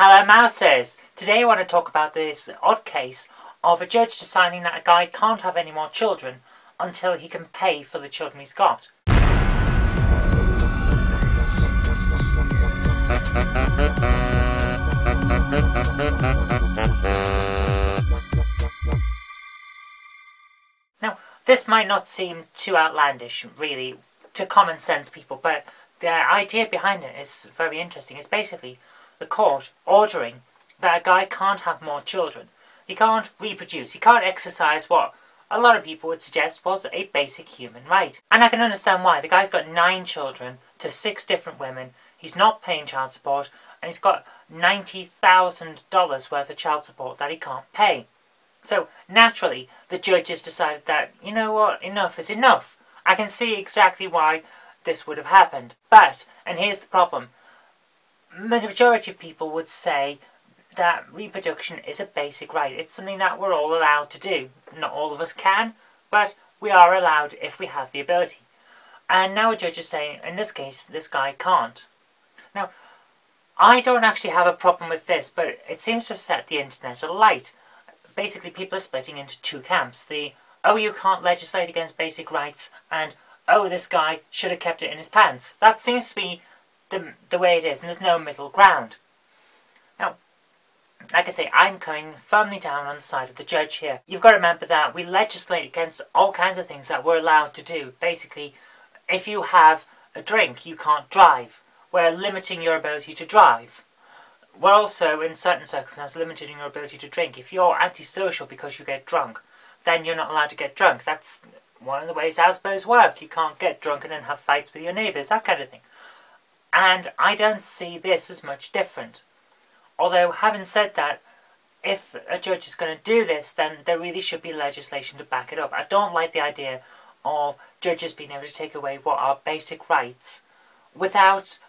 Hello Mouses! Today I want to talk about this odd case of a judge deciding that a guy can't have any more children until he can pay for the children he's got. Now, this might not seem too outlandish, really, to common sense people, but the idea behind it is very interesting. It's basically the court ordering that a guy can't have more children. He can't reproduce. He can't exercise what a lot of people would suggest was a basic human right. And I can understand why. The guy's got 9 children to 6 different women. He's not paying child support, and he's got $90,000 worth of child support that he can't pay. So, naturally, the judges decided that, you know what, enough is enough. I can see exactly why this would have happened. But, and here's the problem, the majority of people would say that reproduction is a basic right. It's something that we're all allowed to do. Not all of us can, but we are allowed if we have the ability. And now a judge is saying, in this case, this guy can't. Now, I don't actually have a problem with this, but it seems to have set the internet alight. Basically, people are splitting into 2 camps. The, oh, you can't legislate against basic rights, and, oh, this guy should have kept it in his pants. That seems to be the way it is, and there's no middle ground. Now, like I say, I'm coming firmly down on the side of the judge here. You've got to remember that we legislate against all kinds of things that we're allowed to do. Basically, if you have a drink, you can't drive. We're limiting your ability to drive. We're also, in certain circumstances, limiting your ability to drink. If you're antisocial because you get drunk, then you're not allowed to get drunk. That's one of the ways ASBOs work. You can't get drunk and then have fights with your neighbours, that kind of thing. And I don't see this as much different. Although, having said that, if a judge is going to do this, then there really should be legislation to back it up. I don't like the idea of judges being able to take away what are basic rights without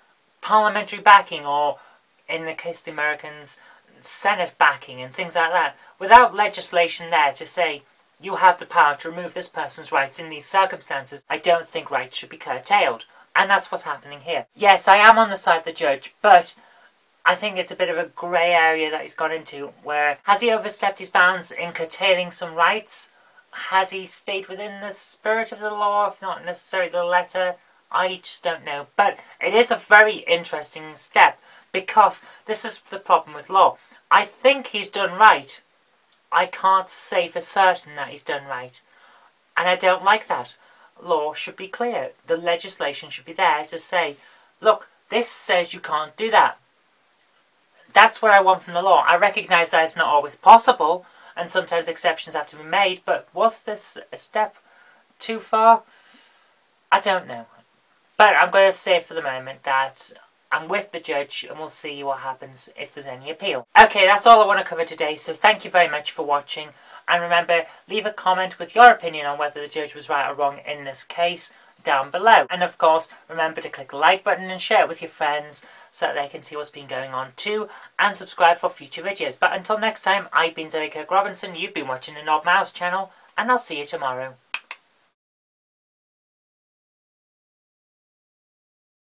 parliamentary backing, or, in the case of the Americans, Senate backing and things like that. Without legislation there to say, you have the power to remove this person's rights in these circumstances, I don't think rights should be curtailed. And that's what's happening here. Yes, I am on the side of the judge, but I think it's a bit of a grey area that he's got into, where has he overstepped his bounds in curtailing some rights? Has he stayed within the spirit of the law, if not necessarily the letter? I just don't know. But it is a very interesting step, because this is the problem with law. I think he's done right. I can't say for certain that he's done right. And I don't like that. Law should be clear. The legislation should be there to say, look, this says you can't do that. That's what I want from the law. I recognise that it's not always possible, and sometimes exceptions have to be made, but was this a step too far? I don't know. But I'm going to say for the moment that I'm with the judge, and we'll see what happens if there's any appeal. Okay, that's all I want to cover today, so thank you very much for watching. And remember, leave a comment with your opinion on whether the judge was right or wrong in this case down below. And of course, remember to click the like button and share it with your friends so that they can see what's been going on too, and subscribe for future videos. But until next time, I've been Kirk-Robinson, you've been watching the Knob Mouse channel, and I'll see you tomorrow.